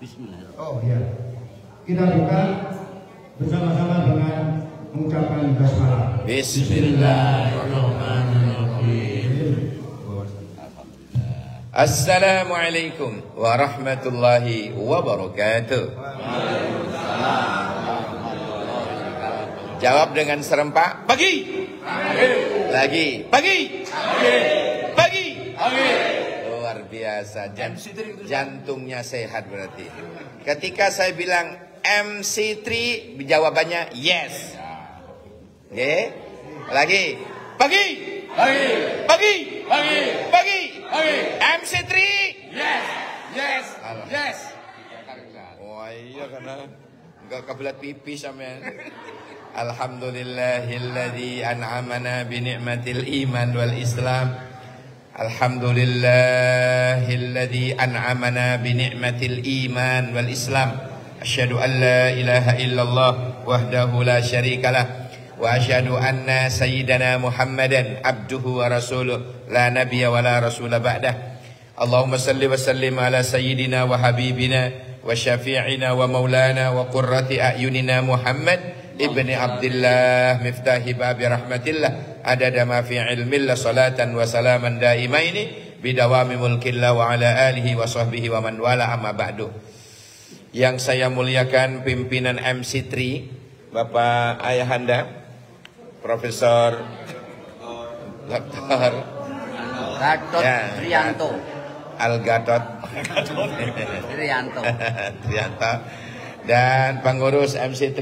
Bismillahirrahmanirrahim. Oh ya, kita buka bersama-sama dengan mengucapkan basmalah. Bismillahirrahmanirrahim. Assalamualaikum warahmatullahi wabarakatuh. Jawab dengan serempak. Pagi. Lagi. Pagi. Pagi. Luar biasa. Jantungnya sehat berarti. Ketika saya bilang MC3, jawabannya yes. Oke. Lagi. Pagi. Pagi. Pagi. Pagi. Pagi. MC3. Yes. Yes. Yes. Wah iya karena enggak kebelat pipis sampean. Alhamdulillahilladzi an'amana bi ni'matil iman wal islam. Alhamdulillahilladzi an'amana bi ni'matil iman wal islam. Asyhadu an la ilaha illallah wahdahu la syarikalah. Wa asyhadu anna sayyidana Muhammadan abduhu wa rasuluh la nabiyya wa la rasula ba'dah. Allahumma salli wa sallim ala sayyidina wa habibina wa syafi'ina wa maulana wa qurrati a'yunina Muhammad ibni Abdullah miftahi babi rahmatillah adada ma fi ilmillah salatan wa salaman daimaini bidawami mulkillah wa ala alihi wa sahbihi wa man wala amma ba'du. Yang saya muliakan pimpinan MC3 Bapak Ayahanda Profesor Dr. Gatot Trianto. Al-Gatot Trianto. Trianto dan pengurus MC3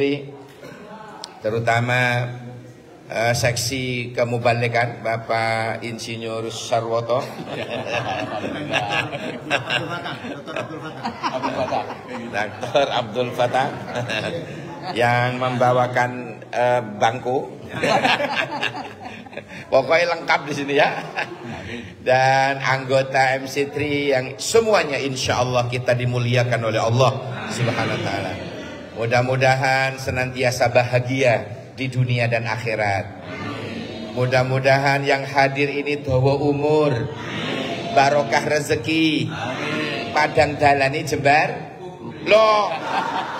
terutama seksi kemubalikan Bapak Insinyur Sarwoto, Dr. Abdul Fatah yang membawakan bangku. Pokoknya lengkap di sini ya. Dan anggota MC3 yang semuanya insya Allah kita dimuliakan oleh Allah Subhanahu wa taala. Mudah-mudahan senantiasa bahagia di dunia dan akhirat. Mudah-mudahan yang hadir ini dawa umur, barokah rezeki, padang dalani jembar. Loh,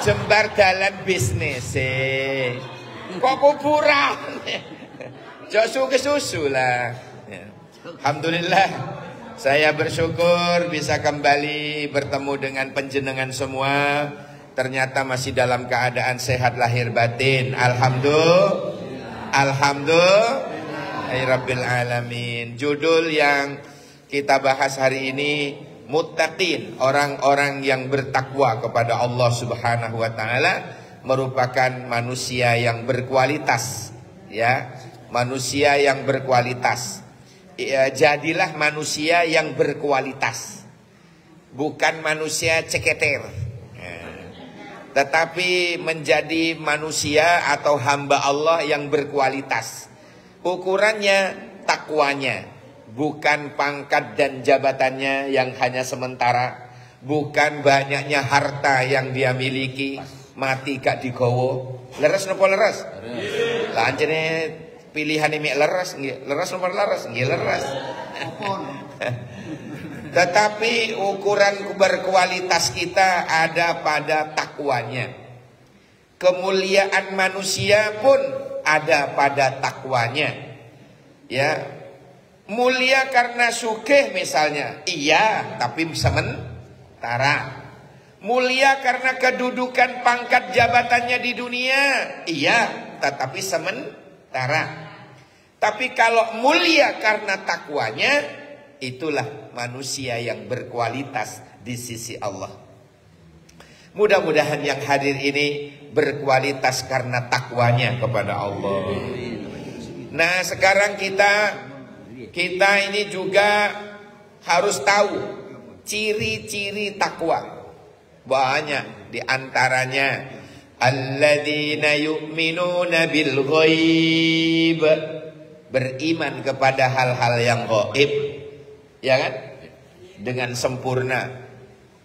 jembar dalan bisnis kok kuburan? Jok susu lah. Alhamdulillah, saya bersyukur bisa kembali bertemu dengan penjenengan semua. Ternyata masih dalam keadaan sehat lahir batin. Alhamdulillahirabbil alamin. Judul yang kita bahas hari ini, muttaqin, orang-orang yang bertakwa kepada Allah Subhanahu wa taala, merupakan manusia yang berkualitas, ya. Manusia yang berkualitas. Ya, jadilah manusia yang berkualitas. Bukan manusia ceketer. Tetapi menjadi manusia atau hamba Allah yang berkualitas. Ukurannya takwanya, bukan pangkat dan jabatannya yang hanya sementara, bukan banyaknya harta yang dia miliki, mati gak digowo. Leres nopo leres? Lah anjene pilihan ini leres, leres nopo leres? Nggih leres. Tetapi ukuran berkualitas kita ada pada takwanya. Kemuliaan manusia pun ada pada takwanya. Ya, mulia karena sugih misalnya, iya, tapi sementara. Mulia karena kedudukan pangkat jabatannya di dunia, iya, tetapi sementara. Tapi kalau mulia karena takwanya, itulah manusia yang berkualitas di sisi Allah. Mudah-mudahan yang hadir ini berkualitas karena takwanya kepada Allah. Nah, sekarang kita ini juga harus tahu ciri-ciri takwa. Banyak di antaranya alladzina yu'minuna bil ghaib, beriman kepada hal-hal yang gaib. Ya kan? Dengan sempurna.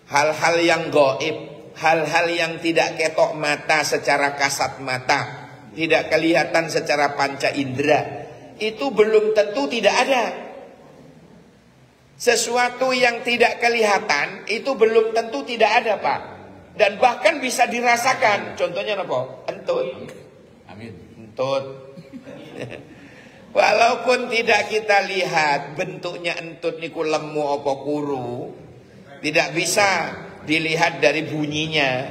Hal-hal yang gaib, hal-hal yang tidak ketok mata secara kasat mata, tidak kelihatan secara panca indera, itu belum tentu tidak ada. Sesuatu yang tidak kelihatan itu belum tentu tidak ada, Pak. dan bahkan bisa dirasakan. Contohnya apa? Entut. Amin. Entut. Walaupun tidak kita lihat bentuknya entut niku lemu apa kuru, tidak bisa dilihat dari bunyinya.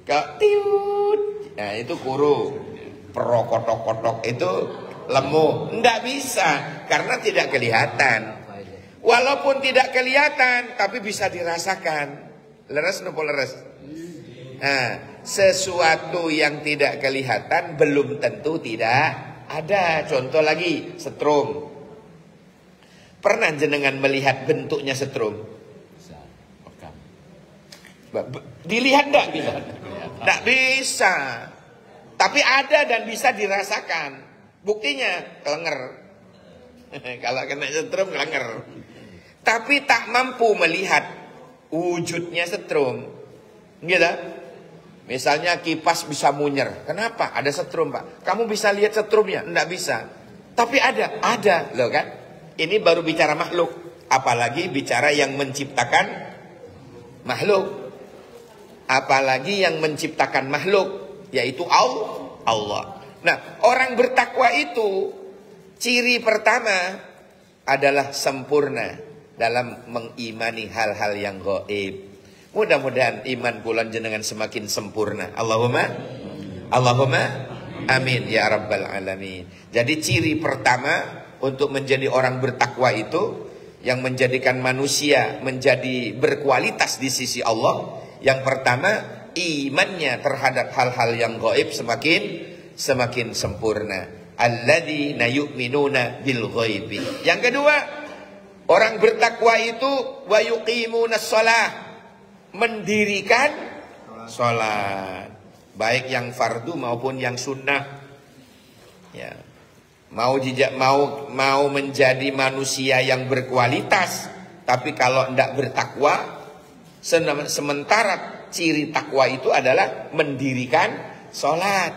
Kalau tiut, nah itu kuru. Perokotok-kotok itu lemu. Nggak bisa karena tidak kelihatan. Walaupun tidak kelihatan tapi bisa dirasakan. Leres nopo leres? Nah, sesuatu yang tidak kelihatan belum tentu tidak ada. Contoh lagi, setrum. Pernah jenengan melihat bentuknya setrum? Bisa. Rekam. Dilihat enggak bisa? Enggak bisa. Tapi ada dan bisa dirasakan. Buktinya kelenger. Kalau kena setrum kelenger. Tapi tak mampu melihat wujudnya setrum. Gitu. Misalnya kipas bisa munyer. Kenapa? Ada setrum, Pak. Kamu bisa lihat setrumnya? Enggak bisa. Tapi ada loh kan? Ini baru bicara makhluk. Apalagi bicara yang menciptakan makhluk. Apalagi yang menciptakan makhluk, yaitu Allah. Nah, orang bertakwa itu ciri pertama adalah sempurna dalam mengimani hal-hal yang gaib. Mudah-mudahan iman kulan jenengan semakin sempurna. Allahumma amin ya rabbal alamin. Jadi ciri pertama untuk menjadi orang bertakwa itu, yang menjadikan manusia menjadi berkualitas di sisi Allah, yang pertama imannya terhadap hal-hal yang gaib semakin sempurna. Alladzina yu'minuna bil ghaibi. Yang kedua, orang bertakwa itu wa yuqimunas shalah, mendirikan sholat, baik yang fardu maupun yang sunnah. Ya, mau menjadi manusia yang berkualitas, tapi kalau tidak bertakwa, sementara ciri takwa itu adalah mendirikan sholat.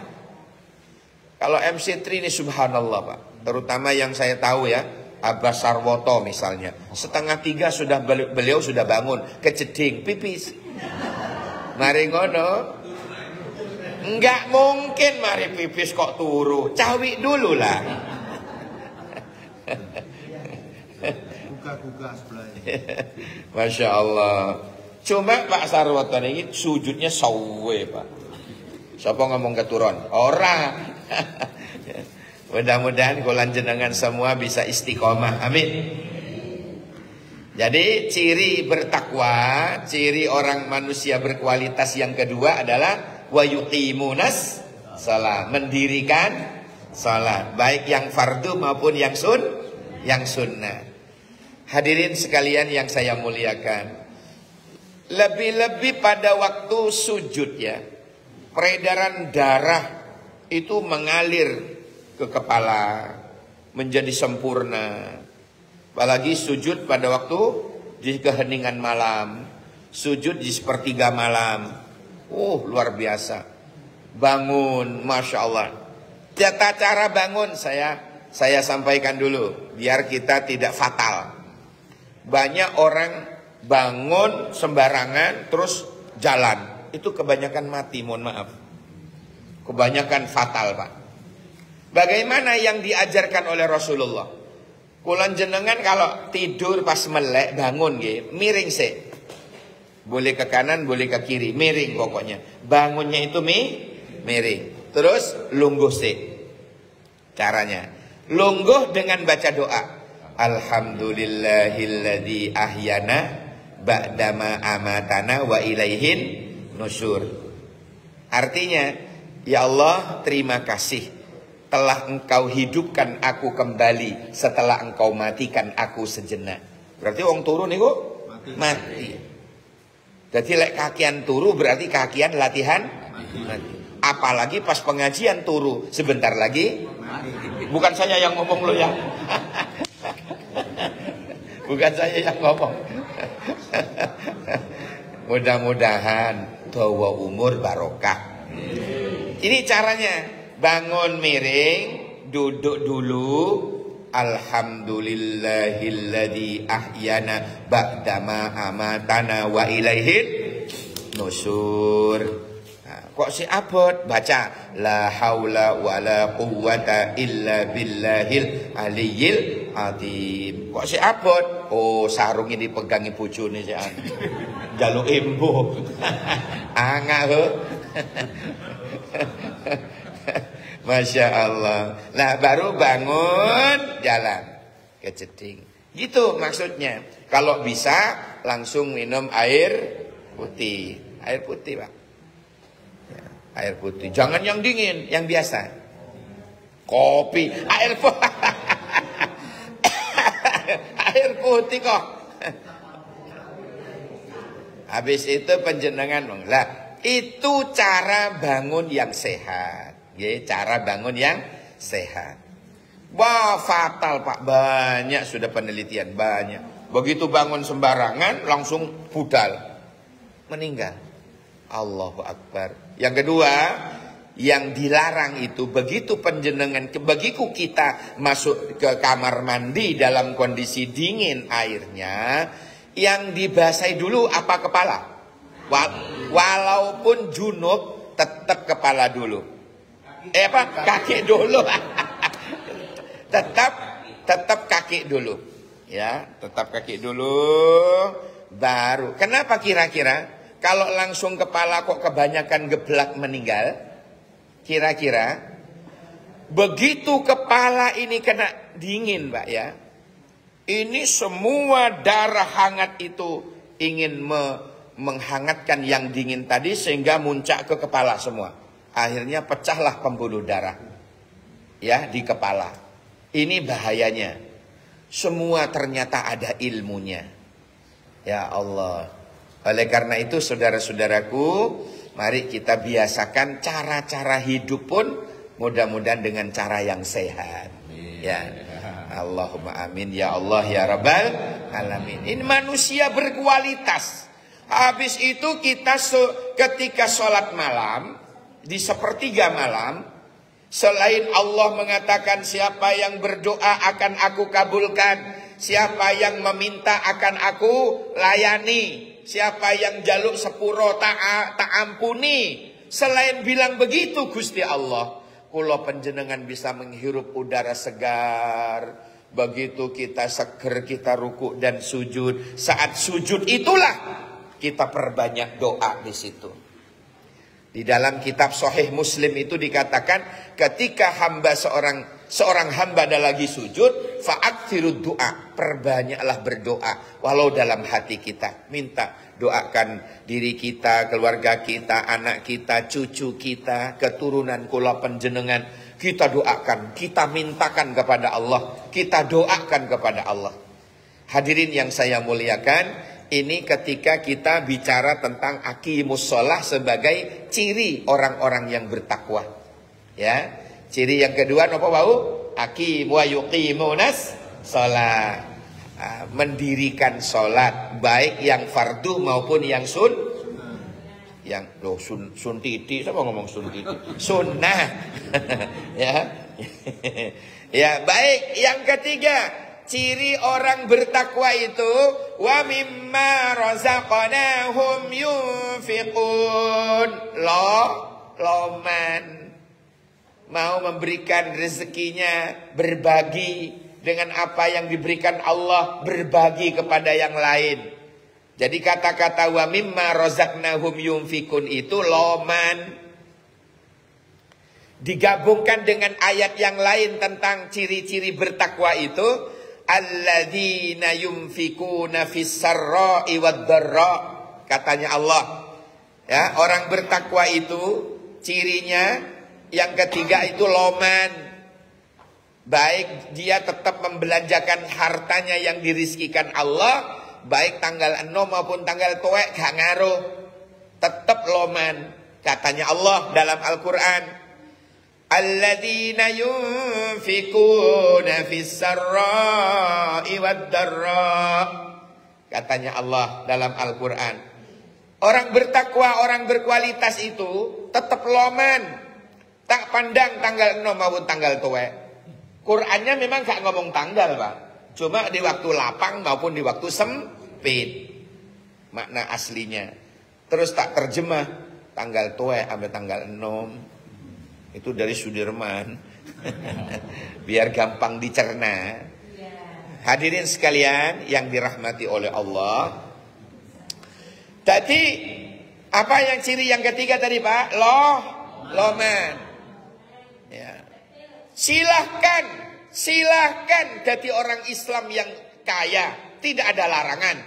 Kalau MC3 ini subhanallah Pak, terutama yang saya tahu ya, Abbas Sarwoto misalnya, 2:30 sudah beliau sudah bangun, kejeding, pipis. Mari ngono. Enggak mungkin mari pipis kok turu. Cawi dulu lah. Buka sebelahnya. Masya Allah. Cuma Pak Sarwoto ini sujudnya sawe Pak. Siapa ngomong keturun? Orang. Mudah-mudahan kulan jenengan semua bisa istiqomah. Amin. Jadi ciri bertakwa, ciri orang manusia berkualitas yang kedua adalah wa yuqimunas shalah, mendirikan salat, baik yang fardu maupun yang sunnah. Hadirin sekalian yang saya muliakan, lebih-lebih pada waktu sujud ya, peredaran darah itu mengalir ke kepala, menjadi sempurna. Apalagi sujud pada waktu di keheningan malam, sujud di sepertiga malam, luar biasa. Bangun, Masya Allah. Tata cara bangun saya sampaikan dulu, biar kita tidak fatal. Banyak orang bangun sembarangan terus jalan, itu kebanyakan mati, mohon maaf. Kebanyakan fatal Pak. Bagaimana yang diajarkan oleh Rasulullah? Kulan jenengan kalau tidur pas melek bangun miring sih. Boleh ke kanan, boleh ke kiri, miring pokoknya. Bangunnya itu miring. Terus lungguh sih. Caranya lungguh dengan baca doa. Alhamdulillahilladzi ahyana ba'dama amatana wa ilaihin nusyur. Artinya, ya Allah, terima kasih telah engkau hidupkan aku kembali setelah engkau matikan aku sejenak. Berarti orang turu niku mati. Jadi lek kakian turu berarti kakian latihan mati. Apalagi pas pengajian turu sebentar lagi mati. Bukan saya yang ngomong lo ya. Bukan saya yang ngomong. Mudah-mudahan dawa umur barokah. Ini caranya. Bangun miring, duduk dulu. Alhamdulillahilladzi ahyana ba'dama amatana wa ilaihin nusur. Nah, kok si abot baca la haula wala quwwata illa billahil aliyil azim. Kok si abot? Oh, sarung ini pegangi bojone si an. Jaluk embo. Angak ho. Masya Allah. Nah, baru bangun jalan ke jeding. Gitu maksudnya. Kalau bisa langsung minum air putih. Air putih, Pak. Ya, air putih. Jangan yang dingin, yang biasa. Kopi, air putih. Air putih kok. Habis itu penjenengan lah. Itu cara bangun yang sehat. Ya, cara bangun yang sehat. Wah, fatal Pak, banyak sudah penelitian, banyak. Begitu bangun sembarangan langsung budal, meninggal. Allahu Akbar. Yang kedua, yang dilarang itu begitu penjenengan, begitu kita masuk ke kamar mandi dalam kondisi dingin airnya, yang dibasahi dulu apa kepala? Walaupun junub tetap kepala dulu. Kaki dulu. tetap kaki dulu, ya, tetap kaki dulu, baru. Kenapa kira-kira kalau langsung kepala kok kebanyakan geblak meninggal? Kira-kira begitu kepala ini kena dingin, Pak, ya, ini semua darah hangat itu ingin menghangatkan yang dingin tadi sehingga muncak ke kepala semua. Akhirnya pecahlah pembuluh darah, ya, di kepala. Ini bahayanya. Semua ternyata ada ilmunya. Ya Allah. Oleh karena itu saudara-saudaraku, mari kita biasakan cara-cara hidup pun mudah-mudahan dengan cara yang sehat. Ya. Allahumma amin ya Allah ya Rabbal alamin. Ini manusia berkualitas. Habis itu kita ketika sholat malam, di sepertiga malam, selain Allah mengatakan siapa yang berdoa akan aku kabulkan, siapa yang meminta akan aku layani, siapa yang jaluk sepuro tak ampuni. Selain bilang begitu Gusti Allah, kula panjenengan bisa menghirup udara segar. Begitu kita seger, kita ruku dan sujud. Saat sujud itulah kita perbanyak doa di situ. Di dalam kitab Sahih Muslim itu dikatakan ketika seorang hamba ada lagi sujud, fa'akthirud doa, perbanyaklah berdoa walau dalam hati kita. Minta doakan diri kita, keluarga kita, anak kita, cucu kita, keturunan kula panjenengan. Kita doakan, kita mintakan kepada Allah, kita doakan kepada Allah. Hadirin yang saya muliakan, ini ketika kita bicara tentang aqimus shalah sebagai ciri orang-orang yang bertakwa. Ya, ciri yang kedua apa bau? Aqim wa yuqimunas shalah. Mendirikan salat baik yang fardu maupun yang sun titik. Siapa ngomong sun titik? Sunnah. Ya. Ya, baik. Yang ketiga, ciri orang bertakwa itu wa mimma razaqnahum yunfiqun. Loman. Mau memberikan rezekinya, berbagi dengan apa yang diberikan Allah, berbagi kepada yang lain. Jadi kata-kata wa mimma razaqnahum yunfiqun itu loman. Digabungkan dengan ayat yang lain tentang ciri-ciri bertakwa itu, alladzina yunfikuna fis sarra'i wad dharra. Katanya Allah, ya, orang bertakwa itu cirinya yang ketiga itu loman. Baik dia tetap membelanjakan hartanya yang dirizkikan Allah, baik tanggal 6 maupun tanggal tuwek gak ngaruh, tetap loman. Katanya Allah dalam Al-Quran, alladzina yunfikuna fis sarra'i wad dharra. Katanya Allah dalam Al-Quran, orang bertakwa, orang berkualitas itu tetap loman, tak pandang tanggal 6 maupun tanggal tuwek. Qurannya memang gak ngomong tanggal, Pak, cuma di waktu lapang maupun di waktu sempit makna aslinya. Terus tak terjemah tanggal tuwe sampai tanggal 6. Itu dari Sudirman. Biar gampang dicerna. Hadirin sekalian yang dirahmati oleh Allah. Tadi apa yang ciri yang ketiga tadi Pak? Loman. Ya. Silahkan jadi orang Islam yang kaya, tidak ada larangan.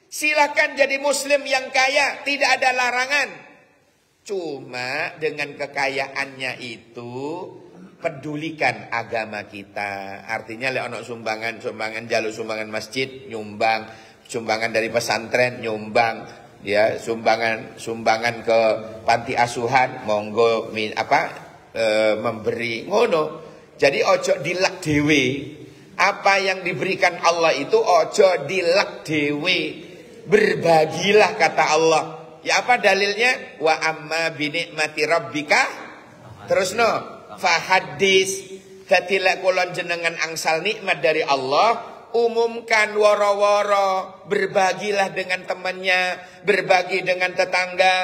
Silahkan jadi Muslim yang kaya, tidak ada larangan. Cuma dengan kekayaannya itu pedulikan agama kita. Artinya lek ono sumbangan jalur sumbangan masjid nyumbang, sumbangan dari pesantren nyumbang, ya sumbangan ke panti asuhan monggo memberi ngono. Jadi ojo dilak dewe. Apa yang diberikan Allah itu ojo dilak dewe. Berbagilah kata Allah. Ya apa dalilnya? Wa amma binikmati rabbika. Terus no, fahadis. Dadi lek kula jenengan angsal nikmat dari Allah, umumkan woro-woro, berbagilah dengan temannya, berbagi dengan tetangga.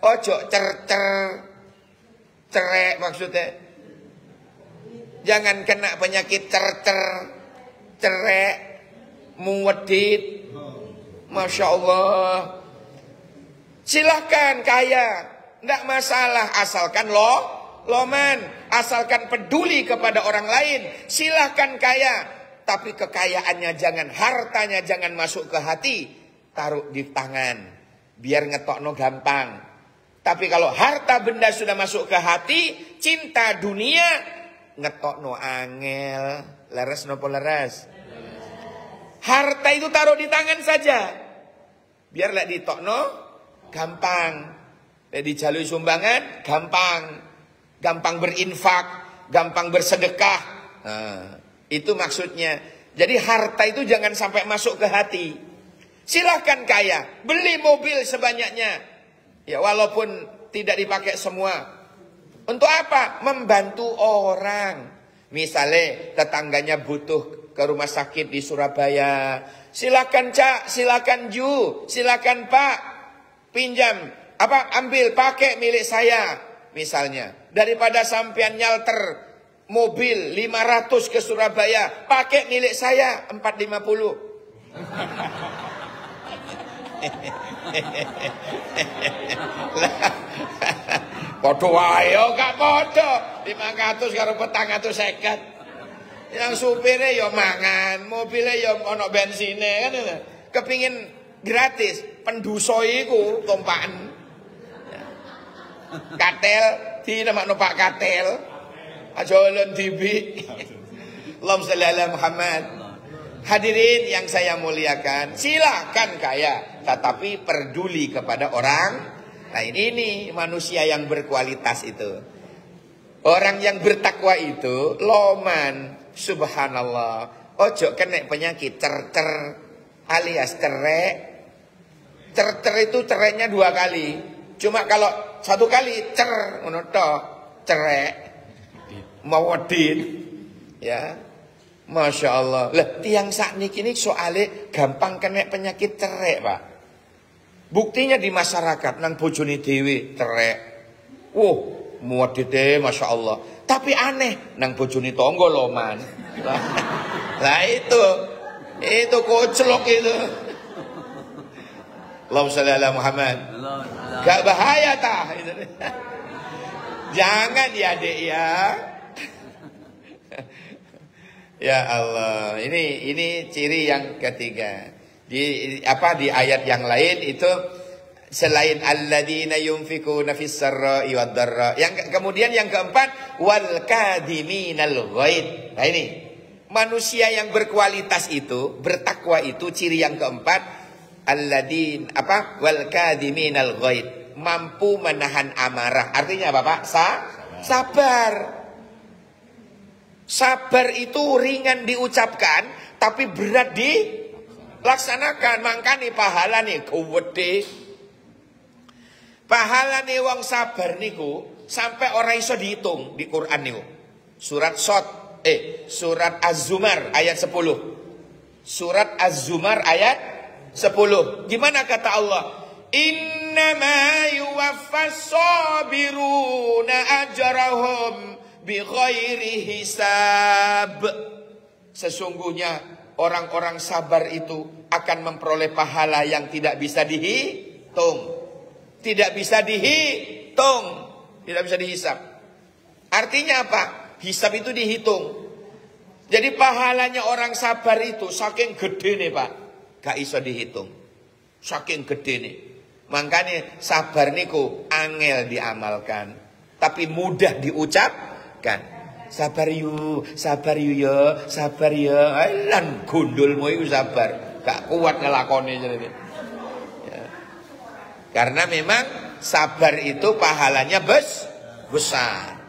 Ojo cerek maksudnya. Jangan kena penyakit cerek, muwedit. Masya Allah. Silahkan kaya, tidak masalah, asalkan loman, asalkan peduli kepada orang lain. Silahkan kaya, tapi kekayaannya jangan, hartanya jangan masuk ke hati, taruh di tangan, biar ngetokno gampang. Tapi kalau harta benda sudah masuk ke hati, cinta dunia, ngetokno angel. Leres nopo leres? Harta itu taruh di tangan saja, biar lek ditokno gampang. Lek dijalui sumbangan gampang berinfak, gampang bersedekah. Nah, itu maksudnya. Jadi harta itu jangan sampai masuk ke hati. Silahkan kaya, beli mobil sebanyaknya, ya walaupun tidak dipakai semua. Untuk apa? Membantu orang. Misalnya tetangganya butuh ke rumah sakit di Surabaya, silakan Cak, silakan Ju, silakan Pak, pinjam ambil pakai milik saya misalnya. Daripada sampean nyalter mobil 500 ke Surabaya, pakai milik saya 450. Podo wae gak podo 500 karo 450. Yang supirnya ya mangan, mobilnya ya ono bensine kan. Kepingin gratis, penduso iku tumpakan. Katel dinamakno Pak Katel. Aja ulun dibi. Allahumma sholli ala Muhammad. Hadirin yang saya muliakan, silakan kaya, tetapi peduli kepada orang. Nah ini manusia yang berkualitas itu. Orang yang bertakwa itu loman, subhanallah. Ojo kena penyakit cercer alias cerek. Cercer itu cereknya 2 kali. Cuma kalau 1 kali ngono tok, cerek. Mawedin. Ya. Masya Allah. Lah tiang sakniki ini soalnya gampang kena penyakit cerek, Pak. Buktinya di masyarakat nang bojone dhewe cerek. Muwadite Masya Allah. Tapi aneh nang bojone tangga loman. Lah itu koclok itu. Allahumma sholli ala Muhammad. Gak bahaya tah itu. Jangan ya Dek ya. Ya Allah, ini ciri yang ketiga. Di ayat yang lain itu selain alladzina yunfikuna fis sarra'i wad dharra. Yang kemudian yang keempat wal kadhiminal ghaid. Nah ini manusia yang berkualitas itu, bertakwa itu ciri yang keempat wal kadhiminal ghaid. Mampu menahan amarah. Artinya apa, Pak? Sabar. Sabar itu ringan diucapkan tapi berat dilaksanakan. Makanya pahala nih gede. Pahala nih wong sabar niku sampai orang iso dihitung di Quran niku. Surat Az-Zumar ayat 10. Surat Az-Zumar ayat 10. Gimana kata Allah? Innama yuwaffas sabiruna ajrahum bighairi hisab. Sesungguhnya orang-orang sabar itu akan memperoleh pahala yang tidak bisa dihitung. Tidak bisa dihitung. Tidak bisa dihisap. Artinya apa? Hisab itu dihitung. Jadi pahalanya orang sabar itu saking gede nih Pak. Gak iso dihitung. Saking gede nih. Makanya sabar niku angel diamalkan. Tapi mudah diucapkan. Sabar yu ya, sabar ya. Lan gundulmu itu sabar. Gak kuat ngelakoni jadi. Ya. Karena memang sabar itu pahalanya besar.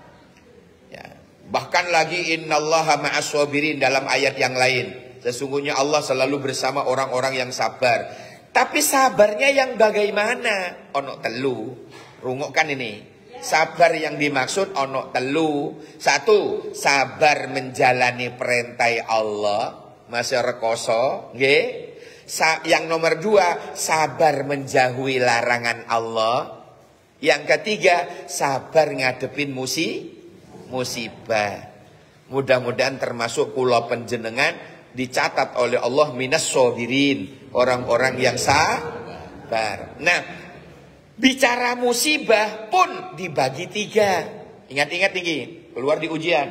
Ya. Bahkan lagi innallaha ma'as sabirin dalam ayat yang lain. Sesungguhnya Allah selalu bersama orang-orang yang sabar. Tapi sabarnya yang bagaimana? Ono telu. Rungokkan ini. Sabar yang dimaksud ono telu. Satu, sabar menjalani perintah Allah. Masih rekoso, nggih. Yang nomor dua, sabar menjauhi larangan Allah. Yang ketiga, sabar ngadepin musibah. Mudah-mudahan termasuk kula panjenengan dicatat oleh Allah minas sabirin, orang-orang yang sabar. Nah, bicara musibah pun dibagi tiga. Ingat-ingat nih, keluar di ujian.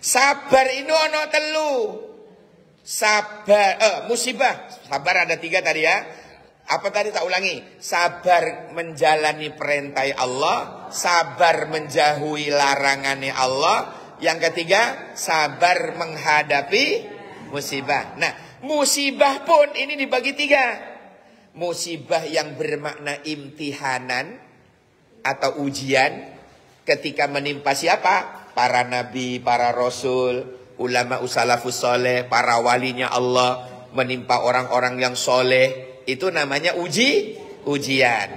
Sabar ini ono telu. Sabar, musibah. Sabar ada tiga tadi ya. Apa tadi tak ulangi? Sabar menjalani perintah Allah. Sabar menjauhi larangannya Allah. Yang ketiga, sabar menghadapi musibah. Nah, musibah pun ini dibagi tiga. Musibah yang bermakna imtihanan atau ujian ketika menimpa siapa? Para nabi, para rasul, ulama salafus soleh, para walinya Allah, menimpa orang-orang yang soleh, itu namanya ujian.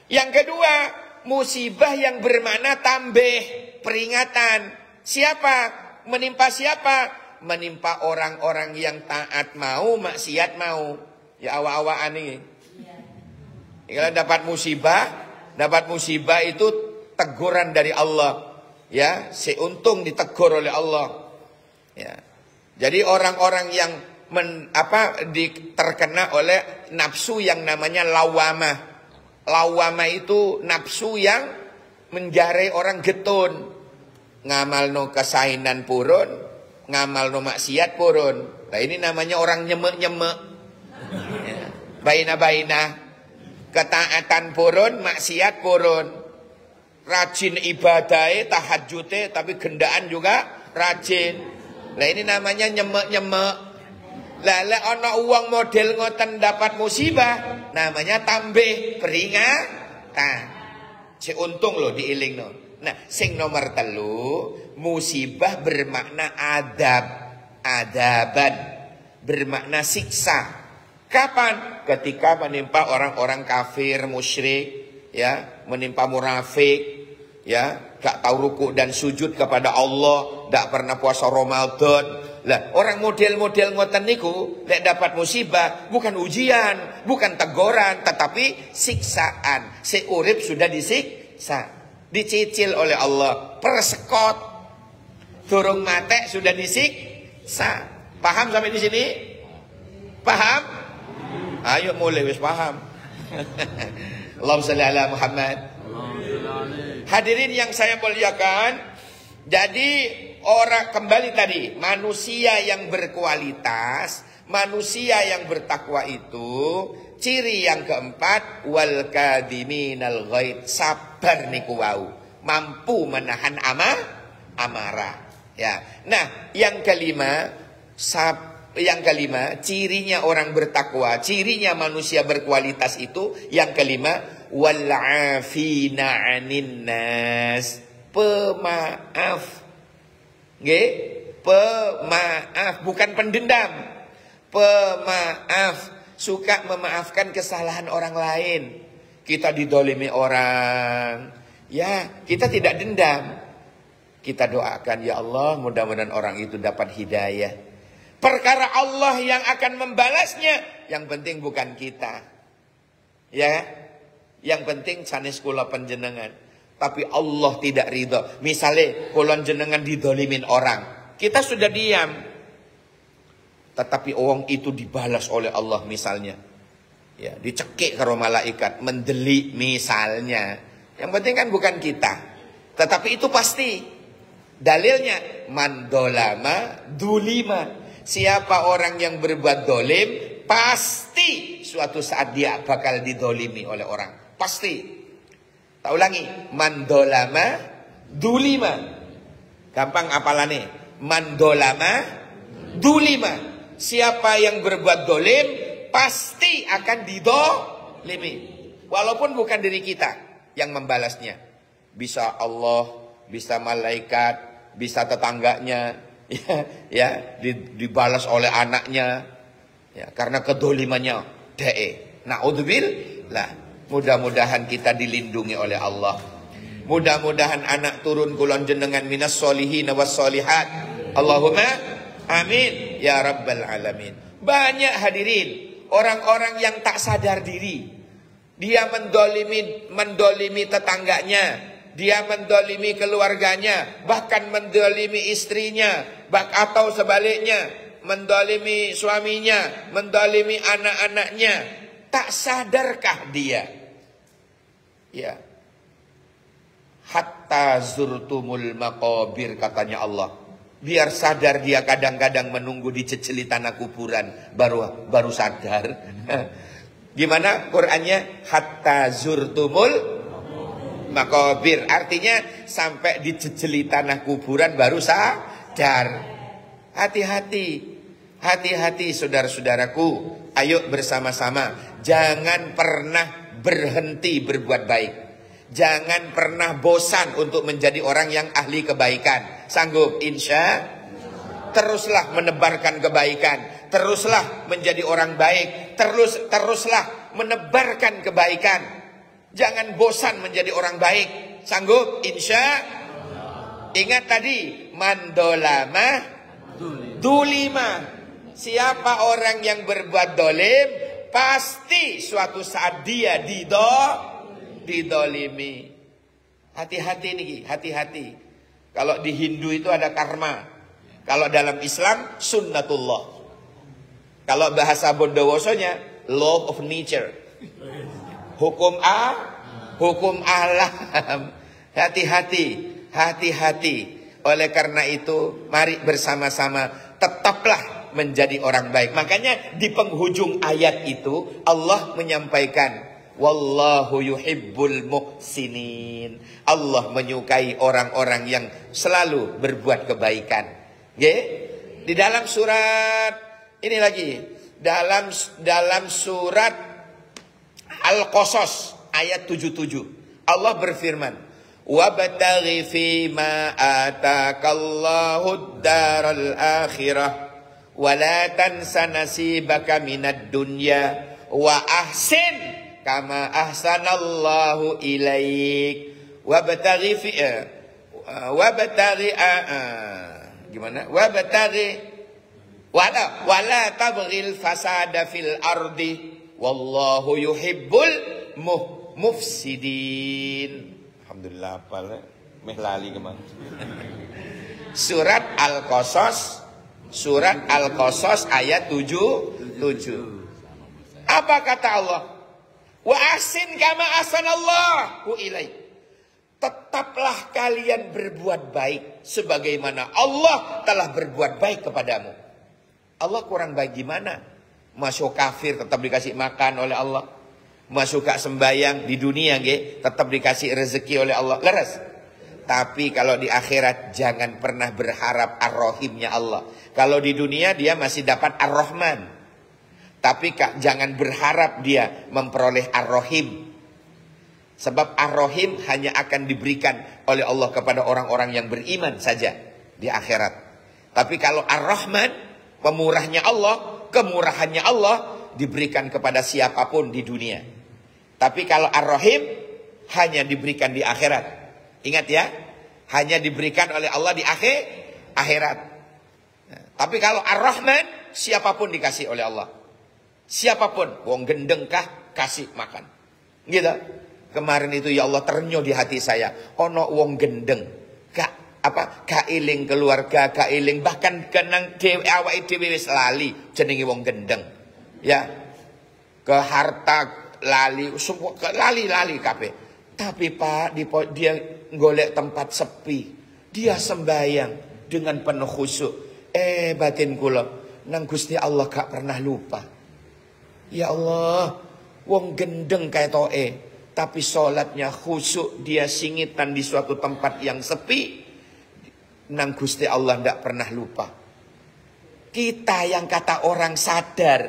Yang kedua, musibah yang bermakna tambih, peringatan. Siapa? Menimpa siapa? Menimpa orang-orang yang taat mau, maksiat mau. Ya awak-awak ini. Kalau dapat musibah itu teguran dari Allah. Ya, seuntung ditegur oleh Allah. Ya. Jadi orang-orang yang terkena oleh nafsu yang namanya lawamah. Lawamah itu nafsu yang menjarai orang getun. Ngamalno kesainan purun, ngamalno maksiat purun. Nah ini namanya orang nyemek-nyemek. Ya. Baina-baina. Ketaatan purun, maksiat purun. Rajin ibadahnya, tahajudnya, tapi gendaan juga rajin. Nah ini namanya nyemek-nyemek. Lah ana uang model ngoten dapat musibah, namanya tambih peringatan. Seuntung loh diilingno. Nah, sing nomor telu, musibah bermakna adaban, bermakna siksa. Kapan? Ketika menimpa orang-orang kafir, musyrik, ya, menimpa munafik, ya, gak tahu ruku dan sujud kepada Allah, gak pernah puasa Ramadan. Lah, orang model-model ngoten niku lek dapat musibah bukan ujian, bukan teguran, tetapi siksaan. Seurip sudah disiksa, dicicil oleh Allah, persekot, durung mate sudah disiksa. Paham sampai di sini? Paham? Ayo mulai wis paham. Allahumma shalli ala Muhammad. Hadirin yang saya muliakan, jadi orang kembali tadi, manusia yang berkualitas, manusia yang bertakwa itu ciri yang keempat, wal kadhiminal ghaid, sabar niku wau, mampu menahan amarah. Ya. Nah, yang kelima, cirinya orang bertakwa, cirinya manusia berkualitas itu yang kelima, wal afina 'anin nas, pemaaf. Nggih, pemaaf, bukan pendendam. Pemaaf, suka memaafkan kesalahan orang lain. Kita didolimi orang, ya kita tidak dendam. Kita doakan, ya Allah, mudah-mudahan orang itu dapat hidayah. Perkara Allah yang akan membalasnya. Yang penting bukan kita. Ya. Yang penting sanes kula panjenengan. Tapi Allah tidak ridho. Misalnya kula jenengan didolimin orang. Kita sudah diam. Tetapi orang itu dibalas oleh Allah misalnya. Ya, dicekik karo malaikat, mendelik misalnya. Yang penting kan bukan kita. Tetapi itu pasti. Dalilnya mandolama dulima. Siapa orang yang berbuat dolim, pasti suatu saat dia bakal didolimi oleh orang. Pasti. Tak ulangi. Mandolama dulima. Gampang apalane. Mandolama dulima. Siapa yang berbuat dolim, pasti akan didolimi. Walaupun bukan diri kita yang membalasnya. Bisa Allah, bisa malaikat, bisa tetangganya. Ya, dibalas oleh anaknya. Ya, karena kedolimannya. Na'udzubillah. Mudah-mudahan kita dilindungi oleh Allah. Mudah-mudahan anak turun kulon jenengan minas solihin was solihat. Allahumma amin ya rabbal alamin. Banyak hadirin orang-orang yang tak sadar diri. Dia mendolimi tetangganya, dia mendolimi keluarganya, bahkan mendolimi istrinya, atau sebaliknya mendolimi suaminya, mendolimi anak-anaknya. Tak sadarkah dia? Ya. Hatta zurtumul maqabir, katanya Allah. Biar sadar dia kadang-kadang menunggu diceceli tanah kuburan baru sadar. Gimana Qur'annya? Hatta zurtumul maqabir. Artinya sampai diceceli tanah kuburan baru sadar. Hati-hati. Hati-hati saudara-saudaraku. Ayo bersama-sama. Jangan pernah berhenti berbuat baik. Jangan pernah bosan untuk menjadi orang yang ahli kebaikan. Sanggup? Insya. Teruslah menebarkan kebaikan. Teruslah menjadi orang baik. Teruslah menebarkan kebaikan. Jangan bosan menjadi orang baik. Sanggup? Insya. Ingat tadi. Mandolama dulima. Siapa orang yang berbuat dolim, pasti suatu saat dia didolimi. Hati-hati nih, hati-hati. Kalau di Hindu itu ada karma. Kalau dalam Islam sunnatullah. Kalau bahasa Bondowosonya law of nature. Hukum alam. Hati-hati, hati-hati. Oleh karena itu, mari bersama-sama tetaplah menjadi orang baik. Makanya di penghujung ayat itu Allah menyampaikan, wallahu yuhibbul muhsinin. Allah menyukai orang-orang yang selalu berbuat kebaikan. Di dalam surat ini lagi, dalam surat Al-Qasas ayat 77 Allah berfirman, wabtaghi fima atakallahu daral akhirah wala tansa nasibaka minad dunya wa ahsin kama ahsanallahu ilaik wabtaghi fi gimana wabtaghi wala tabghil fasada fil ardi wallahu yuhibbul mufsidin. Alhamdulillah apal meh lali kemana. Surat Al-Qasas ayat 77. Apa kata Allah? Wa ahsin kama ahsanallahu ilaik. Tetaplah kalian berbuat baik sebagaimana Allah telah berbuat baik kepadamu. Allah kurang baik gimana? Masuk kafir tetap dikasih makan oleh Allah. Masuk gak sembayang di dunia tetap dikasih rezeki oleh Allah. Leres. Tapi kalau di akhirat jangan pernah berharap ar-rahimnya Allah. Kalau di dunia dia masih dapat ar-Rahman. Tapi jangan berharap dia memperoleh ar-Rahim. Sebab ar-Rahim hanya akan diberikan oleh Allah kepada orang-orang yang beriman saja di akhirat. Tapi kalau ar-Rahman, pemurahnya Allah, kemurahannya Allah diberikan kepada siapapun di dunia. Tapi kalau ar-Rahim hanya diberikan di akhirat. Ingat ya, hanya diberikan oleh Allah di akhirat. Tapi kalau Ar-Rahman, siapapun dikasih oleh Allah. Siapapun, wong gendeng kah, kasih makan. Gitu. Kemarin itu ya Allah terenyuh di hati saya. Ono wong gendeng, gak eling keluarga, gak eling bahkan kenang awake dhewe wis lali jenenge wong gendeng. Ya. Ke harta lali, semua lali kabeh. Tapi Pak, dia golek tempat sepi. Dia sembayang dengan penuh khusyuk. Batin kula nang Gusti Allah gak pernah lupa. Ya Allah, wong gendeng ketoke, tapi sholatnya khusyuk, dia singitan di suatu tempat yang sepi. Nang Gusti Allah ndak pernah lupa. Kita yang kata orang sadar,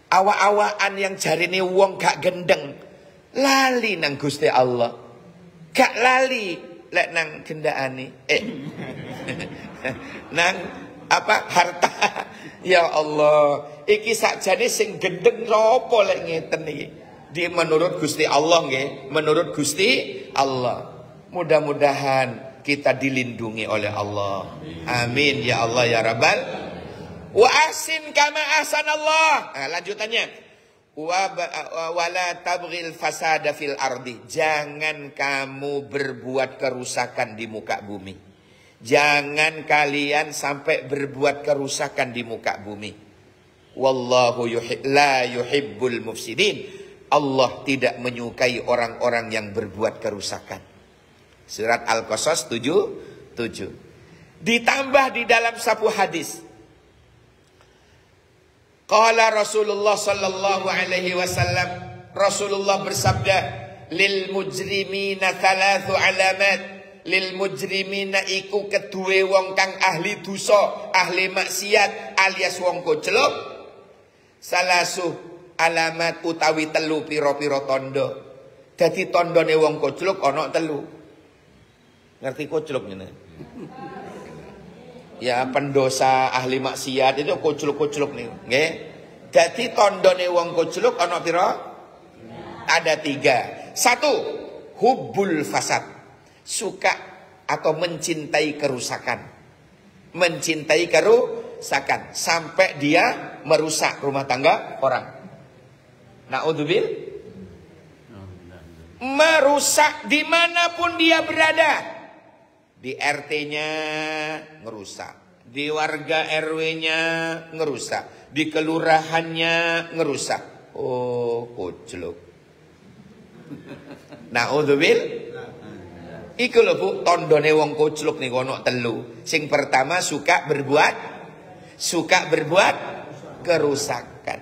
awa-awaan yang jarine wong gak gendeng, lali nang Gusti Allah. Gak lali lek nang gendakane. Nang harta. Ya Allah, iki sakjane sing gendeng sapa lek ngeten iki? Di menurut Gusti Allah nggih, menurut Gusti Allah. Mudah-mudahan kita dilindungi oleh Allah. Amin ya Allah ya Rabbal. Wa ahsin kama ahsanallah. Lanjutannya. Wala tabghil fasada fil ardi. Jangan kamu berbuat kerusakan di muka bumi. Jangan kalian sampai berbuat kerusakan di muka bumi. Wallahu la yuhibbul mufsidin. Allah tidak menyukai orang-orang yang berbuat kerusakan. Surat Al-Qasas 7:7. Ditambah di dalam satu hadis. Qala Rasulullah sallallahu alaihi wasallam, Rasulullah bersabda, lil mujrimina thalathu alamat. Lil mujrimina iku kedue wong kang ahli dosa, ahli maksiat alias wong koclok. Salasuh alamat utawi telu pira-pira tondo. Dadi tondone wong koclok ana telu. Ngerti koclok ngene? Ya pendosa ahli maksiat itu koclok-koclok nih, nggih. Dadi tondone wong koclok ana pira? Ada 3. 1, hubbul fasad. Suka atau mencintai kerusakan. Mencintai kerusakan sampai dia merusak rumah tangga orang. Naudzubil. Merusak dimanapun dia berada. Di RT-nya ngerusak, di warga RW-nya ngerusak, di kelurahannya ngerusak. Oh, koclok. Naudzubil. Iku lho Bu, tondone wong koclok niku ana telu. Sing pertama suka berbuat kerusakan.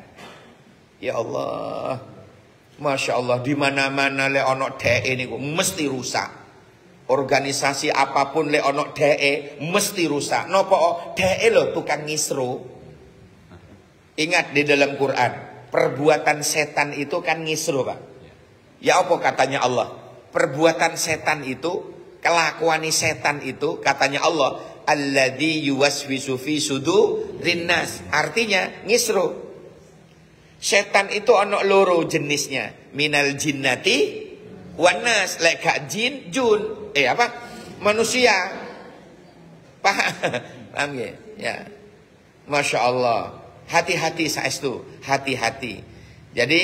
Ya Allah. Masya Allah, di mana-mana le ana dheke niku mesti rusak. Organisasi apapun le ana dheke mesti rusak. Napa dheke lho tukang ngisro. Ingat di dalam Quran, perbuatan setan itu kan ngisro, Pak. Ya apa katanya Allah? Perbuatan setan itu, kelakuan setan itu, katanya Allah, alladzi yuwaswisu fi sudurin nas. Artinya ngisro. Setan itu ana loro jenisnya, minal jinnati wan nas. Lek gak jin, jun. Manusia. Paham ya? Ya. Masya Allah. Hati-hati saestu, hati-hati. Jadi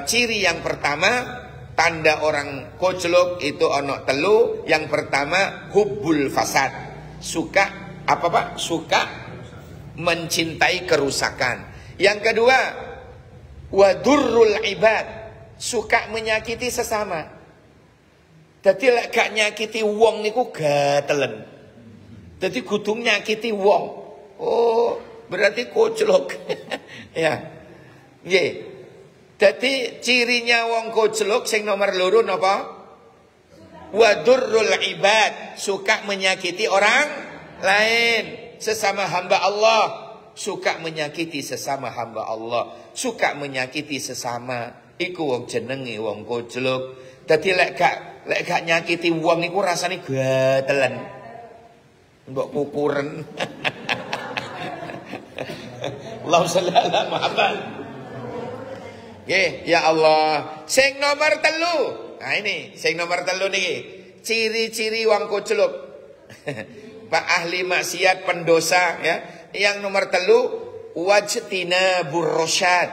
ciri yang pertama, tanda orang koclok itu ono telu. Yang pertama hubbul fasad. Suka apa Pak? Suka mencintai kerusakan. Yang kedua wadurrul ibad. Suka menyakiti sesama. Jadi lek gak nyakiti wong niku gatelen. Jadi kudu nyakiti wong. Oh, berarti koclok. Ya. Nggih. Jadi cirinya wong koclok sing nomor loro napa? Wadurrul ibad, suka menyakiti orang lain, sesama hamba Allah, suka menyakiti sesama hamba Allah, suka menyakiti sesama. Iku wong jenenge wong koclok. Dadi lek gak nyakiti wong iku rasane gatelen. Mbok kukuren. Allahumma shalli ala Muhammad. Ya Allah. Sing nomor telu. Nah ini, sing nomor telu niki. Ciri-ciri wong koclok. Pak ahli maksiat pendosa ya. Yang nomor 3, wajtinabur rasyad,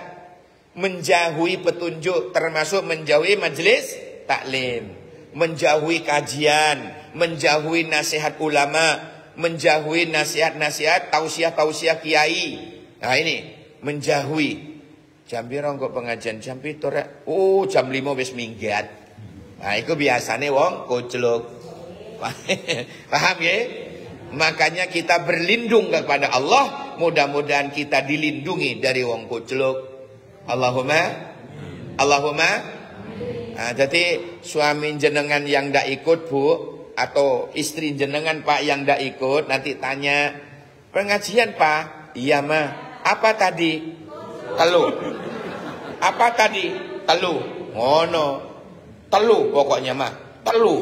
menjauhi petunjuk, termasuk menjauhi majelis taklim, menjauhi kajian, menjauhi nasihat ulama, menjauhi nasihat-nasihat, tausiah-tausiah kiai. Nah ini menjauhi. Jam piro kok pengajian? Jam 7 rek. Oh, jam 5 wis minggat. Nah, itu biasanya wong koclok. Paham ya? Makanya kita berlindung kepada Allah. Mudah-mudahan kita dilindungi dari wong koclok. Allahumma. Nah, jadi suami jenengan yang ndak ikut bu, atau istri jenengan pak yang ndak ikut, nanti tanya, pengajian pak? Iya mah. Apa tadi? Telu. Apa tadi? Telu. Ngono. Telu pokoknya mah. Telu.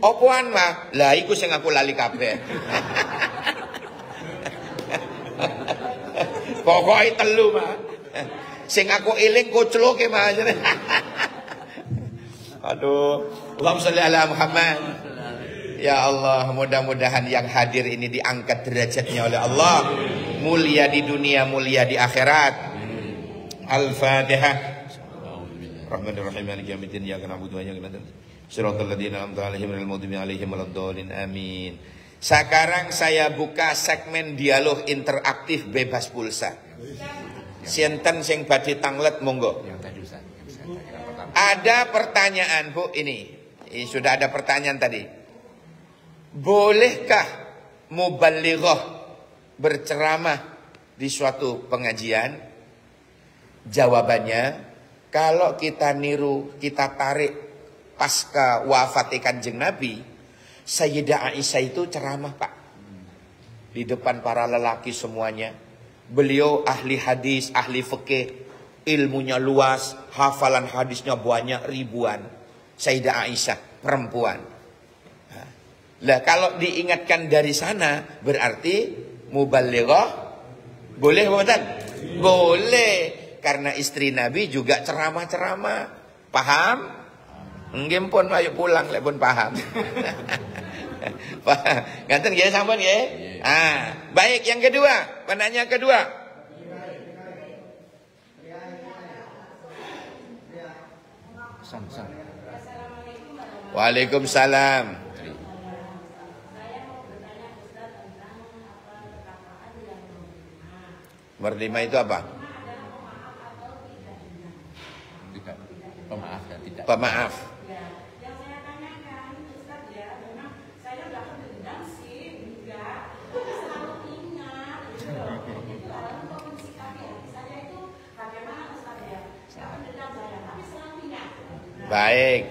Opoan mah? Lah iku sing aku lali kabeh. Pokoknya telu mah. Sing aku eling kocloke mah. Aduh. Allahumma sholli ala Muhammad. Ya Allah, mudah-mudahan yang hadir ini diangkat derajatnya oleh Allah. Mulia di dunia, mulia di akhirat. Al-Fatihah. Rahmanir-Rahim, Maliki yaumiddin, iyyaka na'budu wa iyyaka nasta'in. Shiratal ladzina an'amta 'alaihim ghairil maghdubi 'alaihim waladdallin. Amin. Sekarang saya buka segmen dialog interaktif bebas pulsa. Sinten sing badhe tanglet monggo. Ada pertanyaan Bu ini sudah ada pertanyaan tadi. Bolehkah muballighah berceramah di suatu pengajian? Jawabannya, kalau kita niru, kita tarik pasca wafatnya Kanjeng Nabi, Sayyidah Aisyah itu ceramah Pak. Di depan para lelaki semuanya. Beliau ahli hadis, ahli fikih, ilmunya luas, hafalan hadisnya banyak ribuan. Sayyidah Aisyah, perempuan. Lah kalau diingatkan dari sana, berarti muballighah boleh bukan? Boleh. Karena istri Nabi juga ceramah-ceramah. Paham? Nggih pun ayo pulang lek pun paham. Ngaten nggih sampun nggih? Baik, yang kedua, penanya kedua. Waalaikumsalam. Berlima itu apa? Pemaaf dan tidak. Pemaaf. Yang saya tanyakan Ustaz ya, memang saya nggak dendam sih, enggak, tapi selalu ingat itu untuk mensikapi hati saya itu bagaimana Ustaz ya, nggak dendam saya, tapi selalu ingat. Baik.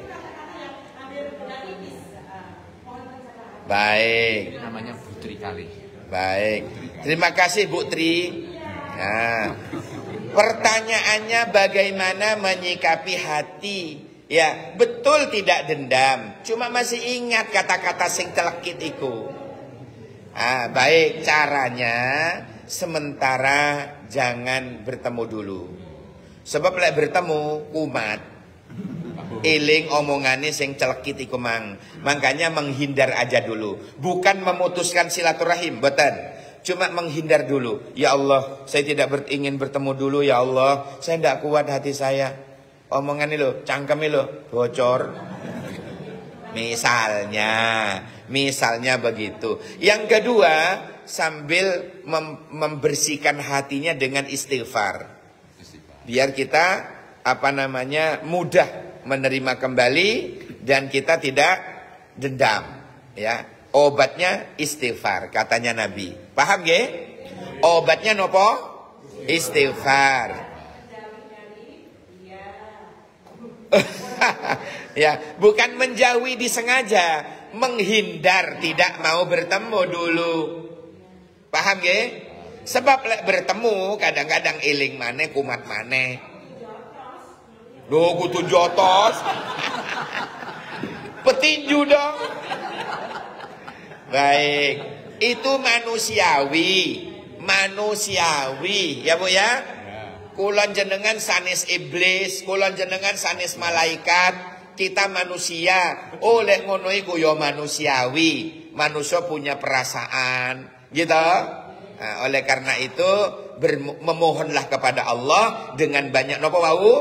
Baik. Ini namanya Putri kali. Baik. Terima kasih Bu Tri. Nah, pertanyaannya bagaimana menyikapi hati? Ya, betul tidak dendam, cuma masih ingat kata-kata sing telekit iku. Baik, caranya sementara jangan bertemu dulu. Sebab lek bertemu kumat. Eling omongannya sing celekit iku mang. Makanya menghindar aja dulu. Bukan memutuskan silaturahim, betul. Cuma menghindar dulu. Ya Allah, saya tidak ingin bertemu dulu ya Allah. Saya tidak kuat hati saya. Omongan ini loh, cangkem loh, bocor. Misalnya begitu. Yang kedua, sambil membersihkan hatinya dengan istighfar. Biar kita mudah menerima kembali dan kita tidak dendam. Ya, obatnya istighfar katanya Nabi. Paham nggih? Obatnya nopo? Istighfar. Ya, bukan menjauhi disengaja, menghindar, tidak mau bertemu dulu. Paham nggih? Sebab lek bertemu kadang-kadang eling maneh kumat maneh. Loh, kudu jotos. Petinju dong. Baik, itu manusiawi. Ya Bu ya? Kulon jenengan sanes iblis, kulon jenengan sanes malaikat, kita manusia. Oleh ngono iku ya manusiawi. Manusia punya perasaan, gitu. Nah, oleh karena itu memohonlah kepada Allah dengan banyak nopo wau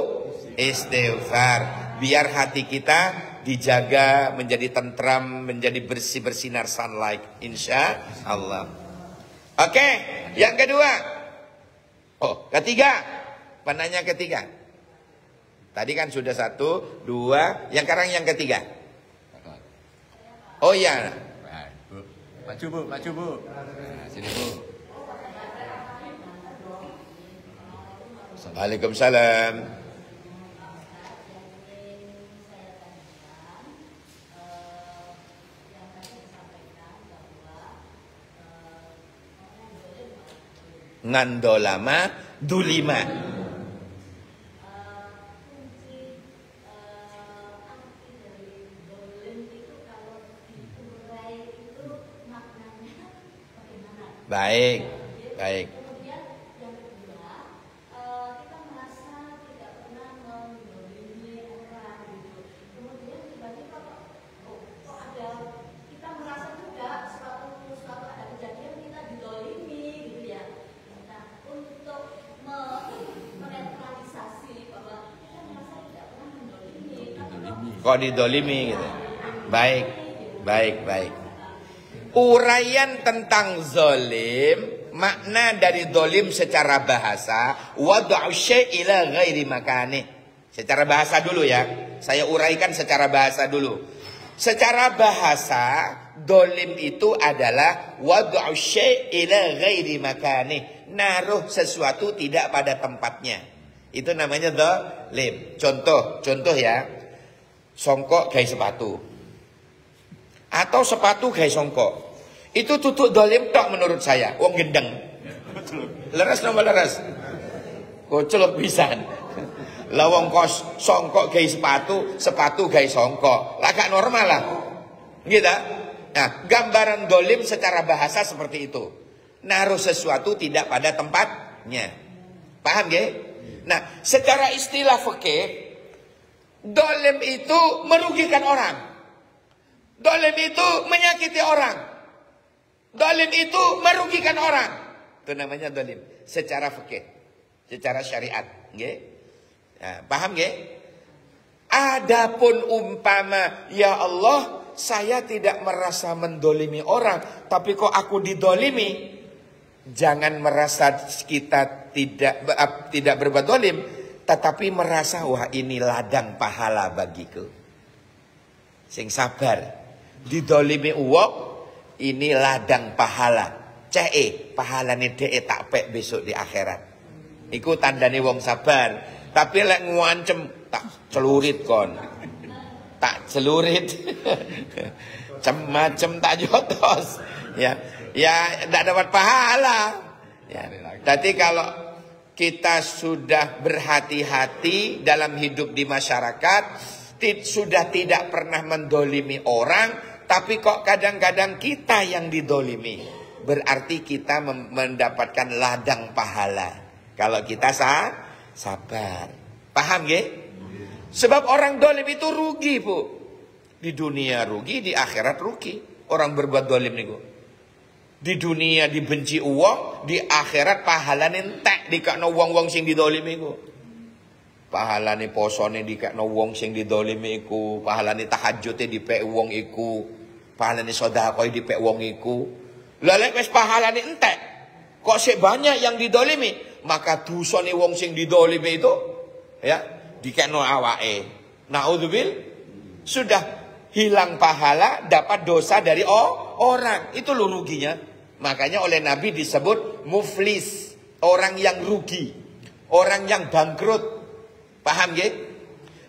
istighfar, biar hati kita dijaga menjadi tentram, menjadi bersih bersinar sunlight, insya Allah. Oke, yang kedua. Oh, ketiga. Penanya ketiga. Tadi kan sudah 1, 2, yang sekarang yang ketiga. Oh iya. Nah, Bu. Maju Bu, maju Bu. Nah, sini Bu. Waalaikumsalam. Ngandolama dulima. Baik, baik. Kemudian yang kedua, kita merasa tidak pernah mendolimi orang gitu. Kemudian tiba-tiba kok ada, kita merasa juga suatu ada kejadian kita didolimi gitu ya. Nah, untuk menetralisasi bahwa kita merasa tidak pernah mendolimi. Kok didolimi gitu. Baik, baik, baik. Uraian tentang zolim, makna dari zolim secara bahasa, wad'u syai' ila ghairi makani. Secara bahasa dulu ya. Saya uraikan secara bahasa dulu. Secara bahasa, zolim itu adalah wad'u syai' ila ghairi makani. Naruh sesuatu tidak pada tempatnya. Itu namanya zolim. Contoh ya. Songkok gawe sepatu. Atau sepatu gawe songkok. Itu tutuk dolim tok menurut saya. Wong gendeng. Leres nomor leres. Kocelok pisan. Lawong kos songkok gawe sepatu, sepatu gawe songkok. Lah gak normal lah. Gitu. Nah, gambaran dolim secara bahasa seperti itu. Naruh sesuatu tidak pada tempatnya. Paham ya? Nah, secara istilah fikih, dolim itu merugikan orang. Dolim itu menyakiti orang. Dolim itu merugikan orang. Itu namanya dolim. Secara fikih. Secara syariat. Nah, paham nggih? Adapun umpama, ya Allah, saya tidak merasa mendolimi orang, tapi kok aku didolimi. Jangan merasa kita tidak berbuat dolim, tetapi merasa, wah ini ladang pahala bagiku. Sing sabar. Didolimi uwok, ini ladang pahala. Pahalane dhek tak pek besok di akhirat. Iku tandane wong sabar. Tapi lek ngancem tak celurit kon. Tak celurit. Macem tak jotos. Ya tidak dapat pahala. Ya. Jadi kalau kita sudah berhati-hati dalam hidup di masyarakat, sudah tidak pernah mendolimi orang, tapi kok kadang-kadang kita yang didolimi, berarti kita mendapatkan ladang pahala. Kalau kita sabar. Paham ya? Sebab orang dolim itu rugi, Bu. Di dunia rugi, di akhirat rugi. Orang berbuat dolim niku. Di dunia dibenci uang, di akhirat pahalane entek dikakno wong-wong sing didolimi iku. Pahalane posone dikakno wong sing didolimi iku, pahalane tahajjude dipek wong iku, pahalane sedekah dipek wong iku. Lah lek wis pahalane entek, kok sik banyak yang didolimi, maka dosane wong sing didolimi itu ya dikekno awake. Naudzubil, sudah hilang pahala, dapat dosa dari orang. Itu lo ruginya. Makanya oleh Nabi disebut muflis, orang yang rugi, orang yang bangkrut. Paham ya?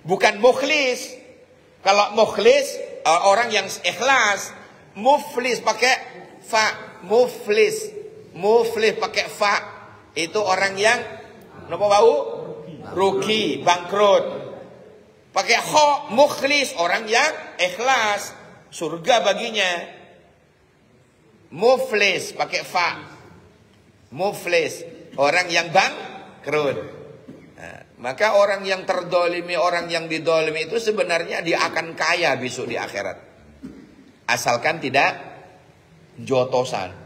Bukan mukhlis. Kalau mukhlis orang yang ikhlas. Muflis pakai fa. Muflis pakai fa. Itu orang yang apa bau? Rugi, bangkrut. Pakai kha, mukhlis, orang yang ikhlas, surga baginya. Muflis pakai fa. Muflis, orang yang bangkrut. Maka orang yang terdolimi, orang yang didolimi itu sebenarnya dia akan kaya besok di akhirat. Asalkan tidak jotosan.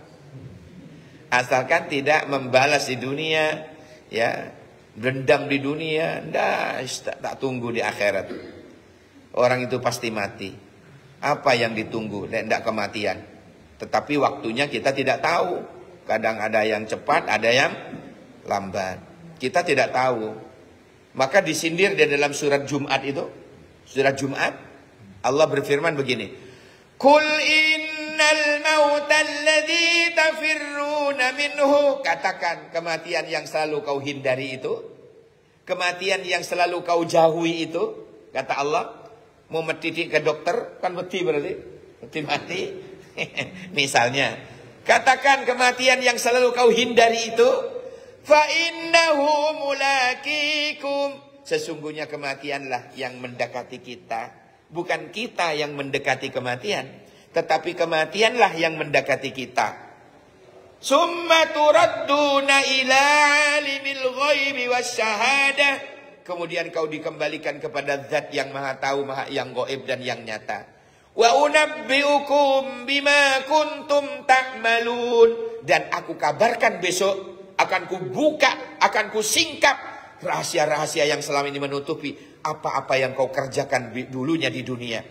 Asalkan tidak membalas di dunia, ya, dendam di dunia, tak tunggu di akhirat. Orang itu pasti mati. Apa yang ditunggu? Tidak kematian. Tetapi waktunya kita tidak tahu. Kadang ada yang cepat, ada yang lambat. Kita tidak tahu. Maka disindir di dalam surat Jumat itu. Surat Jumat, Allah berfirman begini. Qul innal mauta alladzi tafirruna minhu. Katakan, kematian yang selalu kau hindari itu, kematian yang selalu kau jauhi itu, kata Allah. Mau metitik ke dokter, kan mati berarti. Mati. Misalnya, katakan kematian yang selalu kau hindari itu, fa innahu mulaqikum. Sesungguhnya kematianlah yang mendekati kita. Bukan kita yang mendekati kematian, tetapi kematianlah yang mendekati kita. Summa turadduna ila alimil ghaibi wasyahadah. Kemudian kau dikembalikan kepada zat yang maha tahu, maha yang gaib dan yang nyata. Wa unabbiukum bima kuntum ta'malun. Dan aku kabarkan besok, akan kubuka, akan kusingkap rahasia-rahasia yang selama ini menutupi apa-apa yang kau kerjakan dulunya di dunia.